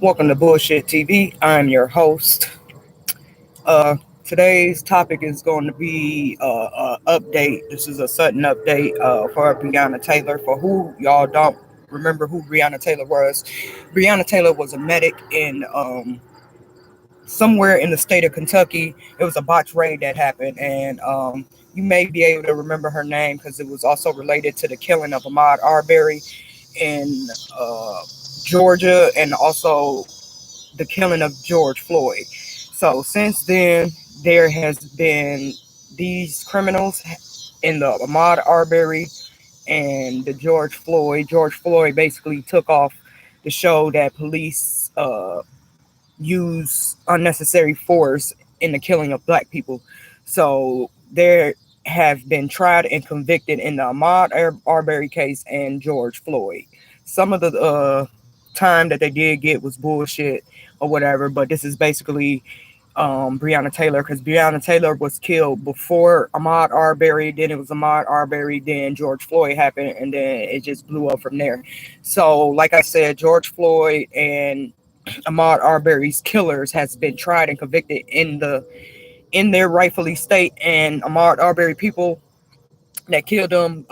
Welcome to Bullshit TV. I'm your host. Today's topic is going to be update. This is a sudden update for BREonna Taylor. For who y'all don't remember who BREonna Taylor was, BREonna Taylor was a medic in somewhere in the state of Kentucky. It was a botch raid that happened, and you may be able to remember her name because it was also related to the killing of Ahmaud Arbery in Georgia, and also the killing of George Floyd. So since then, there has been these criminals in the Ahmaud Arbery and the George Floyd. George Floyd basically took off to show that police use unnecessary force in the killing of black people. So there have been tried and convicted in the Ahmaud Arbery case and George Floyd. Some of the time that they did get was bullshit or whatever, but this is basically BREonna Taylor, because BREonna Taylor was killed before Ahmaud Arbery, then it was Ahmaud Arbery, then George Floyd happened, and then it just blew up from there. So, like I said, George Floyd and Ahmaud Arbery's killers has been tried and convicted in their rightfully state, and Ahmaud Arbery people that killed them,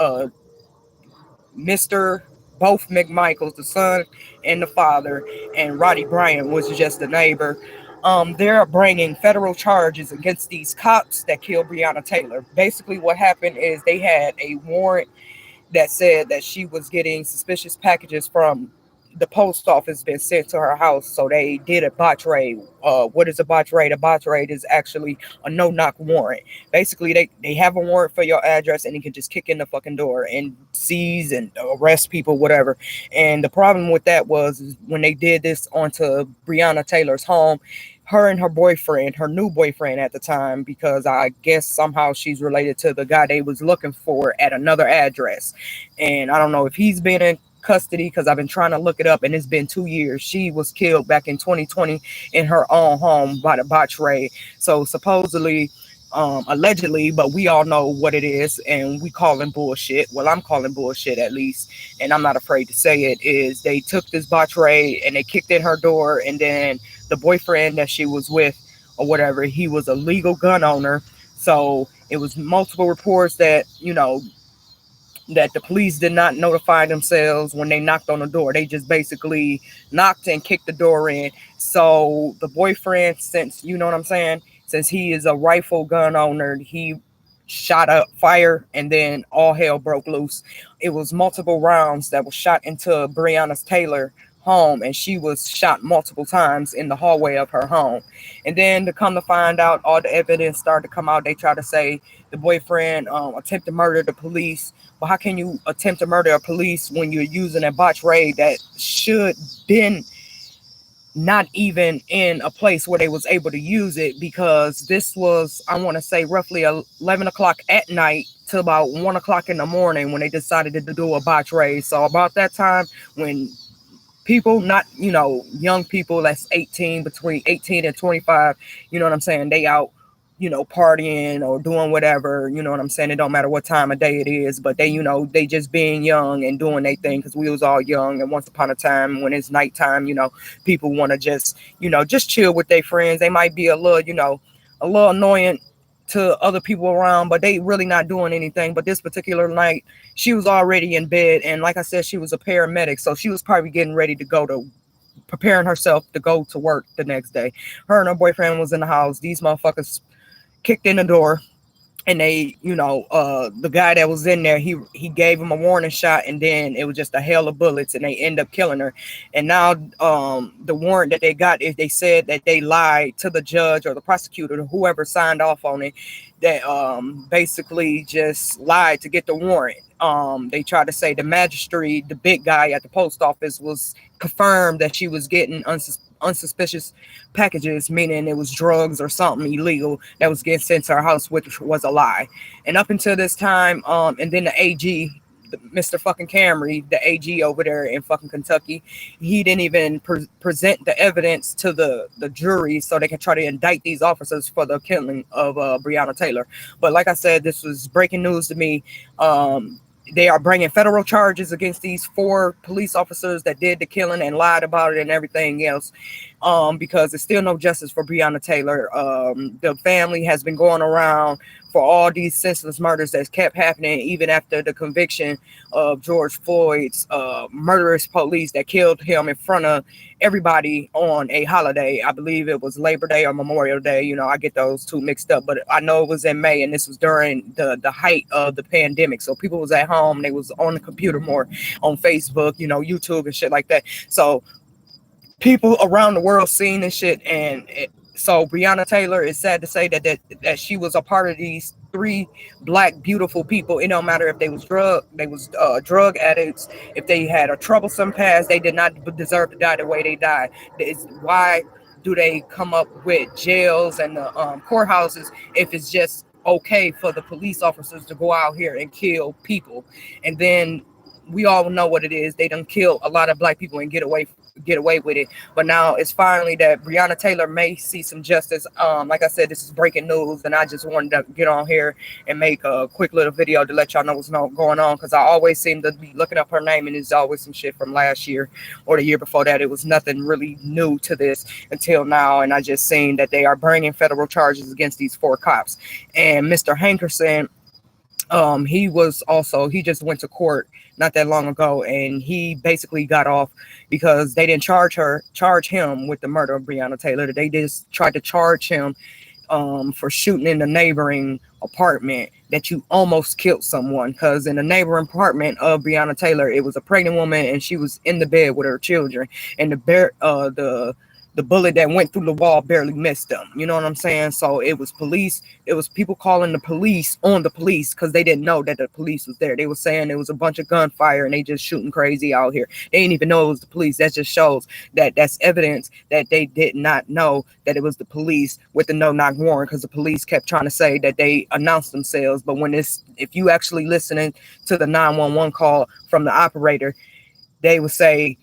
Mr. both McMichaels, the son and the father, and Roddy Bryant was just a neighbor. They're bringing federal charges against these cops that killed BREonna Taylor. Basically, what happened is they had a warrant that said that she was getting suspicious packages from the post office being sent to her house. So they did a botch raid. What is a botch raid? A botch raid is actually a no-knock warrant. Basically, they have a warrant for your address, and you can just kick in the fucking door and seize and arrest people, whatever. And the problem with that was when they did this onto BREonna Taylor's home, her and her boyfriend, her new boyfriend at the time, because I guess somehow she's related to the guy they was looking for at another address. And I don't know if he's been in custody because I've been trying to look it up, and it's been 2 years. She was killed back in 2020 in her own home by the botch raid. So supposedly, allegedly, but we all know what it is, and we calling bullshit. Well, I'm calling bullshit at least, and I'm not afraid to say it. Is they took this botch raid and they kicked in her door, and then the boyfriend that she was with or whatever, he was a legal gun owner. So it was multiple reports that that the police did not notify themselves when they knocked on the door. They just basically knocked and kicked the door in. So the boyfriend, since you know what I'm saying, since he is a rifle gun owner, he shot up fire, and then all hell broke loose. It was multiple rounds that was shot into BREonna Taylor home, and she was shot multiple times in the hallway of her home. And then to come to find out, all the evidence started to come out. They tried to say the boyfriend attempted to murder the police. But how can you attempt to murder a police when you're using a botch raid that should been not even in a place where they was able to use it? Because this was, I want to say, roughly 11 o'clock at night to about 1 o'clock in the morning when they decided to do a botch raid. So about that time when people, not young people that's 18, between 18 and 25, you know what I'm saying, they out partying or doing whatever, you know what I'm saying, it don't matter what time of day it is, but they just being young and doing their thing, because we was all young, and once upon a time when it's nighttime, people want to just chill with their friends. They might be a little annoying to other people around, but they really not doing anything. But this particular night, she was already in bed, and like I said, she was a paramedic, so she was probably getting ready to go to preparing herself to go to work the next day. Her and her boyfriend was in the house. These motherfuckers kicked in the door, and they, the guy that was in there, he gave him a warning shot, and then it was just a hail of bullets, and they end up killing her. And now the warrant that they got is, they said that they lied to the judge or the prosecutor, whoever signed off on it, that basically just lied to get the warrant. They tried to say the magistrate, the big guy at the post office, was confirmed that she was getting unsuspicious packages, meaning it was drugs or something illegal that was getting sent to her house, which was a lie. And up until this time, and then the AG, Mr. fucking Camry, the AG over there in fucking Kentucky, he didn't even present the evidence to the jury so they can try to indict these officers for the killing of BREonna Taylor. But like I said, this was breaking news to me. They are bringing federal charges against these four police officers that did the killing and lied about it and everything else, because there's still no justice for Breonna Taylor. The family has been going around for all these senseless murders that kept happening even after the conviction of George Floyd's murderous police that killed him in front of everybody on a holiday. I believe it was Labor Day or Memorial Day. You know, I get those two mixed up, but I know it was in May, and this was during the height of the pandemic. So people was at home, they was on the computer more, on Facebook, you know, YouTube and shit like that. So people around the world seeing this shit, and so Breonna Taylor, is sad to say that she was a part of these three black beautiful people. It don't matter if they was drug addicts, if they had a troublesome past, they did not deserve to die the way they died. It's why do they come up with jails and the courthouses if it's just okay for the police officers to go out here and kill people? And then we all know what it is. They done kill a lot of black people and get away with it. But now it's finally that Breonna Taylor may see some justice. Like I said, this is breaking news, and I just wanted to get on here and make a quick little video to let y'all know what's going on, because I always seem to be looking up her name, and it's always some shit from last year or the year before that. It was nothing really new to this until now, and I just seen that they are bringing federal charges against these four cops. And Mr. Hankerson, he just went to court not that long ago, and he basically got off because they didn't charge him with the murder of Breonna Taylor. They just tried to charge him for shooting in the neighboring apartment that you almost killed someone, because in the neighboring apartment of Breonna Taylor, it was a pregnant woman and she was in the bed with her children, and the bullet that went through the wall barely missed them. You know what I'm saying? So it was police. It was people calling the police on the police because they didn't know that the police was there. They were saying it was a bunch of gunfire and they just shooting crazy out here. They didn't even know it was the police. That just shows that that's evidence that they did not know that it was the police with the no-knock warrant, because the police kept trying to say that they announced themselves. But if you actually listening to the 911 call from the operator, they would say,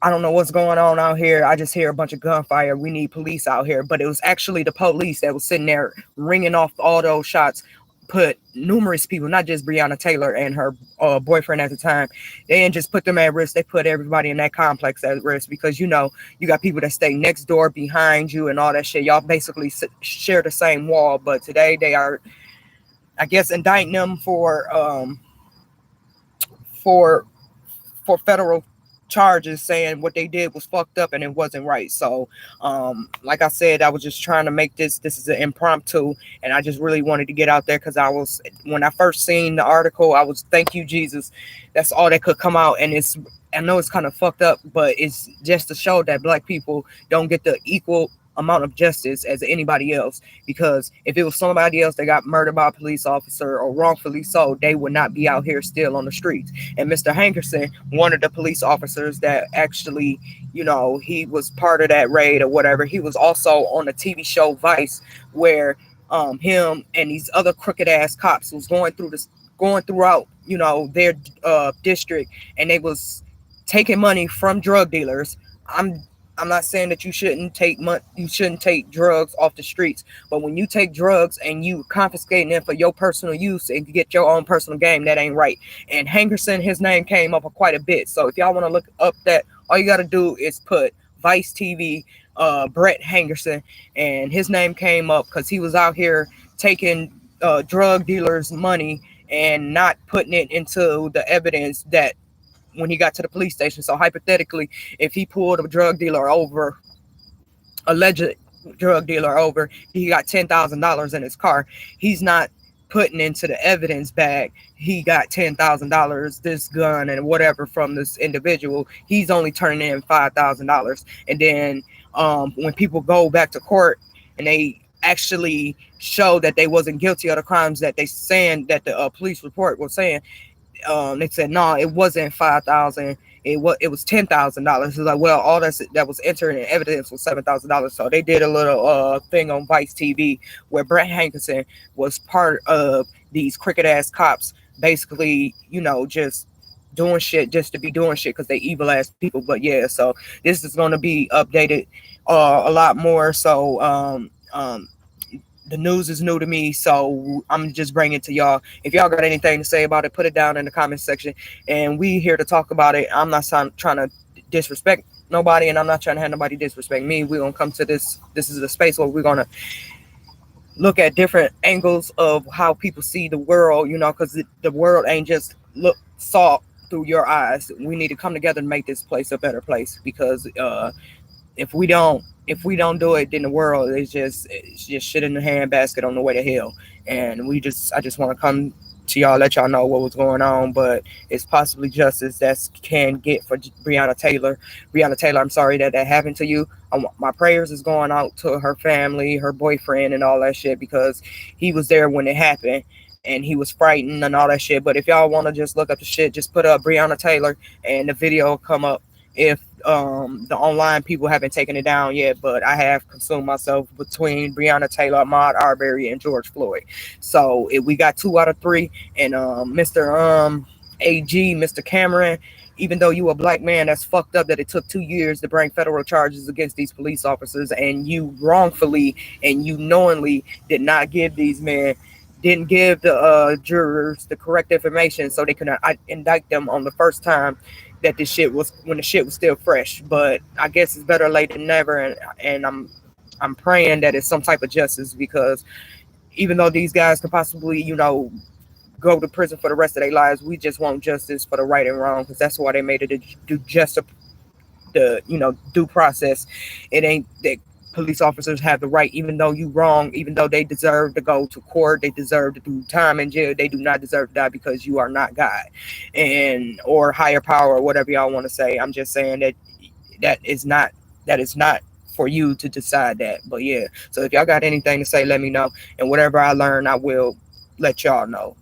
I don't know what's going on out here. I just hear a bunch of gunfire. We need police out here. But it was actually the police that was sitting there ringing off all those shots, put numerous people, not just Breonna Taylor and her boyfriend at the time. They didn't just put them at risk. They put everybody in that complex at risk, because, you know, you got people that stay next door behind you and all that shit. Y'all basically share the same wall. But today they are, I guess, indicting them for federal charges, saying what they did was fucked up and it wasn't right. So like I said, I was just trying to make this is an impromptu, and I just really wanted to get out there, because when I first seen the article, I was, thank you Jesus, that's all that could come out. And I know it's kind of fucked up, but it's just to show that black people don't get the equal amount of justice as anybody else, because if it was somebody else that got murdered by a police officer or wrongfully so, they would not be out here still on the streets. And Mr. Hankerson, one of the police officers that actually, you know, he was part of that raid or whatever, he was also on a TV show Vice, where him and these other crooked ass cops was going throughout, you know, their district, and they was taking money from drug dealers. I'm not saying that you shouldn't take drugs off the streets, but when you take drugs and you confiscating them for your personal use and get your own personal gain, that ain't right. And Hankerson, his name came up quite a bit. So if y'all want to look up that, all you got to do is put Vice TV, Brett Hankerson, and his name came up because he was out here taking drug dealers' money and not putting it into the evidence that when he got to the police station. So hypothetically, if he pulled a drug dealer over, alleged drug dealer over, he got $10,000 in his car, he's not putting into the evidence bag he got $10,000, this gun and whatever from this individual. He's only turning in $5,000. And then when people go back to court and they actually show that they wasn't guilty of the crimes that they saying that the police report was saying, they said no, it wasn't 5,000. It was $10,000. It's like, well, all that was entered in evidence was $7,000. So they did a little thing on Vice TV where Brett Hankerson was part of these crooked ass cops, basically, you know, just doing shit just to be doing shit because they evil ass people. But yeah, so this is going to be updated a lot more. So the news is new to me, so I'm just bringing it to y'all. If y'all got anything to say about it, put it down in the comment section, and we here to talk about it. I'm not trying to disrespect nobody, and I'm not trying to have nobody disrespect me. We're gonna come to this. This is a space where we're gonna look at different angles of how people see the world. Because the world ain't just saw through your eyes. We need to come together and make this place a better place, because if we don't do it, then the world is just shit in the handbasket on the way to hell. And I just want to come to y'all, let y'all know what was going on, but it's possibly justice that can get for Breonna Taylor. I'm sorry that happened to you. My prayers is going out to her family, her boyfriend, and all that shit, because he was there when it happened, and he was frightened and all that shit. But if y'all want to just look up the shit, just put up Breonna Taylor, and the video will come up. If the online people haven't taken it down yet, but I have consumed myself between Breonna Taylor, Ahmaud Arbery, and George Floyd. So if we got 2 out of 3, and Mr. AG, Mr. Cameron, even though you a black man, that's fucked up that it took 2 years to bring federal charges against these police officers, and you wrongfully and you knowingly did not give these men, didn't give the jurors the correct information so they could indict them on the first time that this shit was, when the shit was still fresh. But I guess it's better late than never, and I'm praying that it's some type of justice, because even though these guys could possibly, go to prison for the rest of their lives, we just want justice for the right and wrong, because that's why they made it do just the due process. It ain't that police officers have the right, even though you wrong, even though they deserve to go to court, they deserve to do time in jail, they do not deserve to die, because you are not God and or higher power, or whatever y'all want to say. I'm just saying that is not for you to decide that. But yeah, so if y'all got anything to say, let me know, and whatever I learn, I will let y'all know.